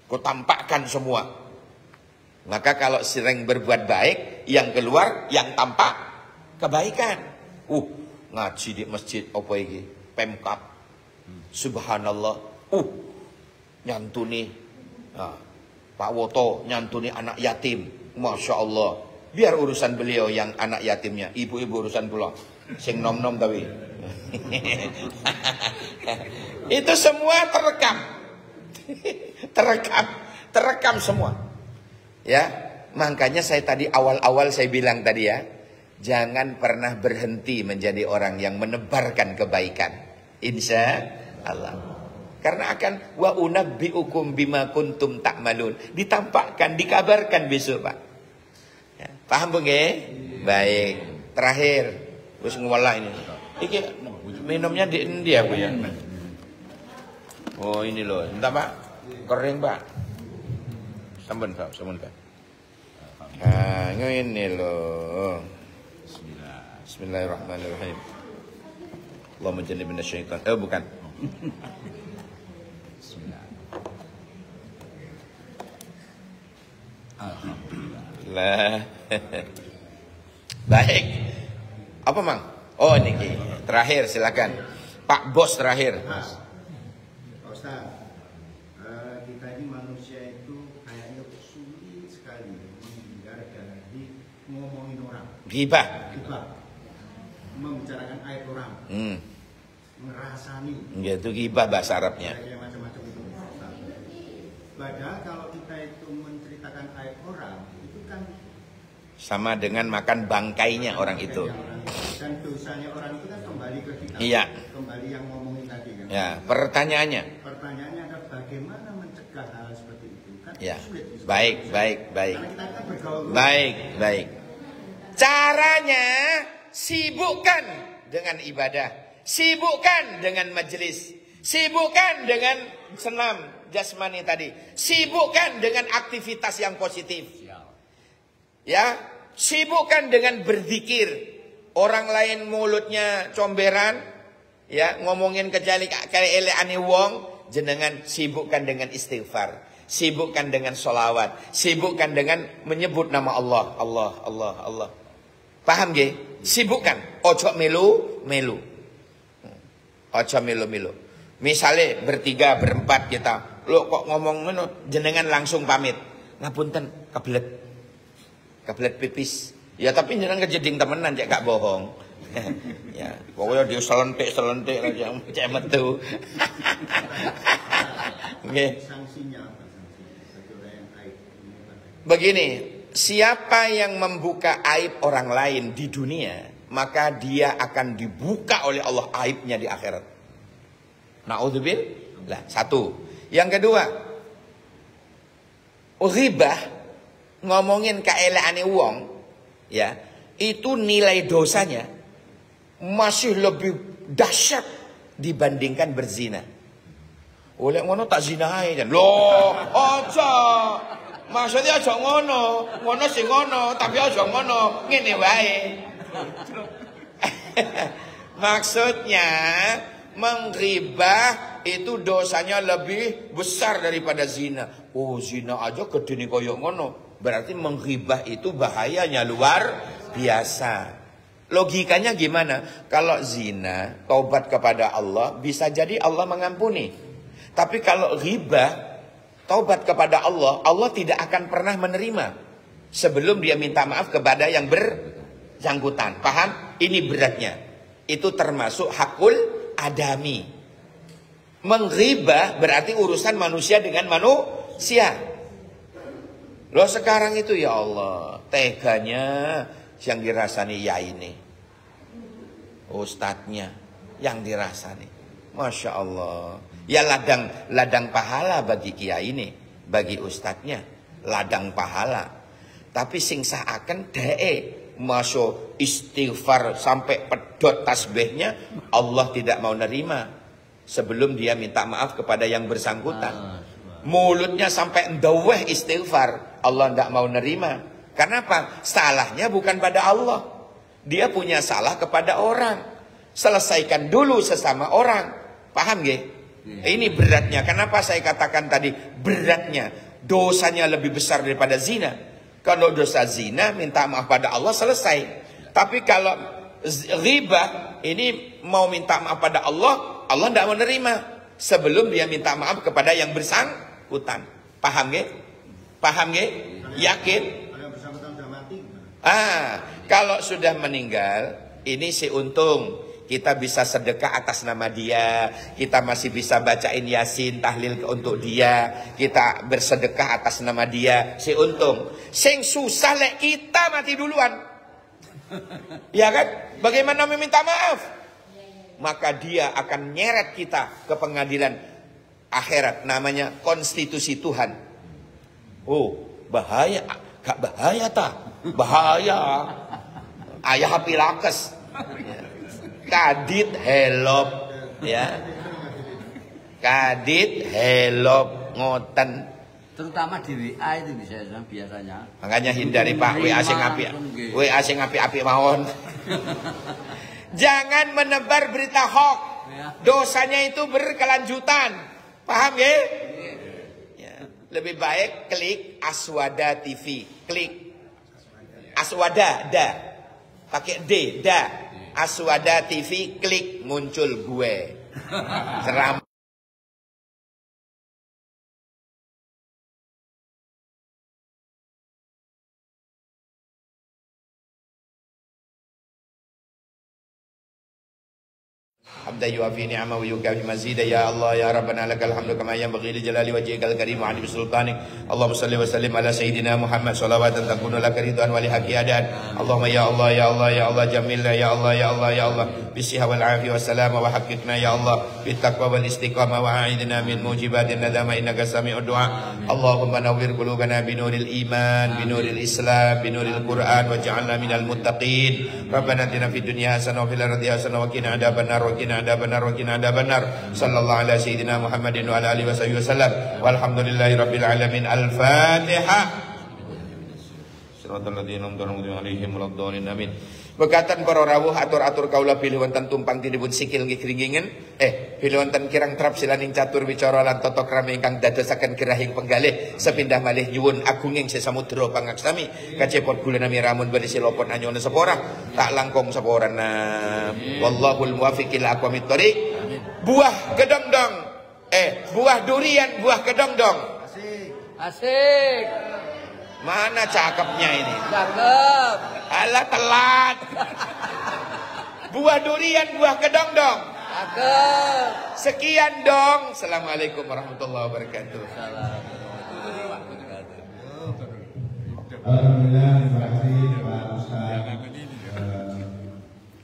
Kau tampakkan semua. Maka kalau sering berbuat baik, yang keluar, yang tampak kebaikan. Ngaji di masjid apa iki? Pemkap. Subhanallah. Nyantuni. Pak Woto nyantuni anak yatim. Masya Allah. Biar urusan beliau yang anak yatimnya. Ibu-ibu urusan pula. Sing nom-nom tapi. Itu semua terekam. Terekam semua. Ya, makanya saya tadi awal-awal saya bilang tadi ya, jangan pernah berhenti menjadi orang yang menebarkan kebaikan. Insya Allah. Karena akan wa unabbiukum bima kuntum ta'malun. Ditampakkan, dikabarkan besok, Pak. Ya, paham nggih? Baik. Terakhir, wis ngolah ini. Iki minumnya di India, Bu ya. Oh, ini loh. Entah, Pak. Kering, Pak. Sampun, Pak. Sampun, Pak. Ini loh. Bismillahirrahmanirrahim. Allahumma jannibna syaitan. Bukan. Bismillah. Alhamdulillah. Baik. Apa, Mang? Oh, ini terakhir, silakan. Pak Bos terakhir. Pak Ustaz, kita ini manusia itu kayaknya sulit sekali menghindar dari ngomongin orang. Gibah. Membicarakan aib orang. Ngerasani. Itu gibah bahasa Arabnya. Macam-macam itu. Padahal kalau kita itu menceritakan aib orang, itu kan sama dengan makan bangkainya orang itu. Dan dosanya orang itu kan kembali ke kita. Iya. Kembali yang ngomongin tadi kan. Ya, pertanyaannya Pertanyaannya adalah bagaimana mencegah hal seperti itu? Kan ya. sulit. Baik. Karena kita kan bergaul. Baik. Caranya sibukkan dengan ibadah, sibukkan dengan majelis, sibukkan dengan senam jasmani tadi, sibukkan dengan aktivitas yang positif. Ya, sibukkan dengan berzikir. Orang lain mulutnya comberan, ya, ngomongin kele-eleane wong, jenengan sibukkan dengan istighfar, sibukkan dengan sholawat, sibukkan dengan menyebut nama Allah. Allah. Paham nggih? Sibukkan, ojo melu. Ojo melu. Misale bertiga, berempat kita, lo kok ngomong ngono, jenengan langsung pamit. Ngapunten, kebelet pipis. Ya tapi jenengan kejeding temenan cek gak bohong. Ya, pokoknya dia selentik aja cek metu. Nggih. Sanksinya apa sanksi? Begini, siapa yang membuka aib orang lain di dunia, maka dia akan dibuka oleh Allah aibnya di akhirat. Na'udzubillah. Satu. Yang kedua, ghibah, ngomongin kaelaane wong, ya, itu nilai dosanya masih lebih dahsyat dibandingkan berzina. Oleh ngono tak zina ae jan. Loh, aja. Maksudnya aja ngono, ngono sing ngono, tapi aja ngono, ngene wae. Maksudnya menggibah itu dosanya lebih besar daripada zina. Oh, zina aja gedene koyo ngono. Berarti menggibah itu bahayanya luar biasa. Logikanya gimana? Kalau zina, taubat kepada Allah, bisa jadi Allah mengampuni. Tapi kalau ghibah, taubat kepada Allah, Allah tidak akan pernah menerima sebelum dia minta maaf kepada yang bersangkutan. Paham? Ini beratnya. Itu termasuk hakul adami. Menghibah berarti urusan manusia dengan manusia. Loh sekarang itu ya Allah, teganya yang dirasani ya ini. Ustadznya yang dirasani. Masya Allah. Ya ladang pahala bagi kiai ini, bagi ustadznya ladang pahala. Tapi sing saaken masuk istighfar sampai pedot tasbihnya, Allah tidak mau nerima sebelum dia minta maaf kepada yang bersangkutan. Mulutnya sampai ndaweh istighfar, Allah tidak mau nerima. Kenapa? Salahnya bukan pada Allah, dia punya salah kepada orang. Selesaikan dulu sesama orang. Paham gak? Ini beratnya. Kenapa saya katakan tadi beratnya? Dosanya lebih besar daripada zina. Kalau dosa zina minta maaf pada Allah selesai. Tapi kalau ghibah ini mau minta maaf pada Allah, Allah tidak menerima sebelum dia minta maaf kepada yang bersangkutan. Paham gak? Paham gak? Yakin? Kalau sudah meninggal, ini si untung. Kita bisa sedekah atas nama dia. Kita masih bisa bacain Yasin, tahlil untuk dia. Kita bersedekah atas nama dia. Si untung. Sing susah lek kita mati duluan. Ya kan? Bagaimana meminta maaf? Maka dia akan nyeret kita ke pengadilan akhirat. Namanya konstitusi Tuhan. Oh, bahaya. Gak bahaya tak? Bahaya. Ayah Pilakes. Kadit helop, ya. Kadit helop ngoten. Terutama di WA itu biasanya. Makanya hindari Pak WA sing apik. WA sing apik-apik mawon. Jangan menebar berita hoax. Dosanya itu berkelanjutan. Paham ya? Lebih baik klik Aswada TV. Klik Aswada, da. Pakai D, da. Aswada TV, klik muncul gue. Ceram. Hamdan yuafi ni'amahu wa yukafi mazida. Ya Allah ya Rabbana lakal hamdu kama yanbaghi li jalali wajhikal karim wa 'azimi sultanik. Allahumma shalli wa sallim ala sayyidina Muhammad salawatan takunu laka ridwan wa li haqqi adan. Allahumma ya Allah ya Allah ya Allah jamilna ya Allah ya Allah ya Allah bisihha wal afi wa salama wa haqiqna ya Allah bit taqwa wal istiqamah wa a'idna min mujibatin nadama innaka sami'ud du'a. Allahumma nawwir qulubana bi nuril iman bi nuril islam bi nuril Qur'an waj'alna minal muttaqin. Rabbana atina fid dunya hasanah wa fil akhirati hasanah wa qina adzabannar wa qina adzabannar wa qina adzabannar. Sallallahu ala sayyidina Muhammadin wa ala alihi wa sallam. Walhamdulillahi rabbil alamin. Al-Fatihah. Siratal ladzina an'amta 'alaihim waladdallin. Amin. Bekatan para rawuh atur-atur kaula pilih wonten tumpang tinipun sikil nggih kringingen. Pilih wonten kirang trap silaning catur wicara lan tata krama ingkang dadosaken gerahing penggalih sepindah malih nyuwun agunging sesamudra pangaksami kacepot bulanami ramun badhe silopon anyone sepora tak langkung seporana. Wallahul muwaffiq ila aqwamit thoriq. Buah kedongdong. Buah durian, buah kedongdong. Asik. Mana cakepnya ini? Cakep. Alah telat. Buah durian, buah kedongdong. Cakep. Sekian dong. Assalamualaikum warahmatullahi wabarakatuh. Alhamdulillah, terima kasih Pak Ustaz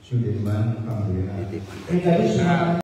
Sudirman. Alhamdulillah.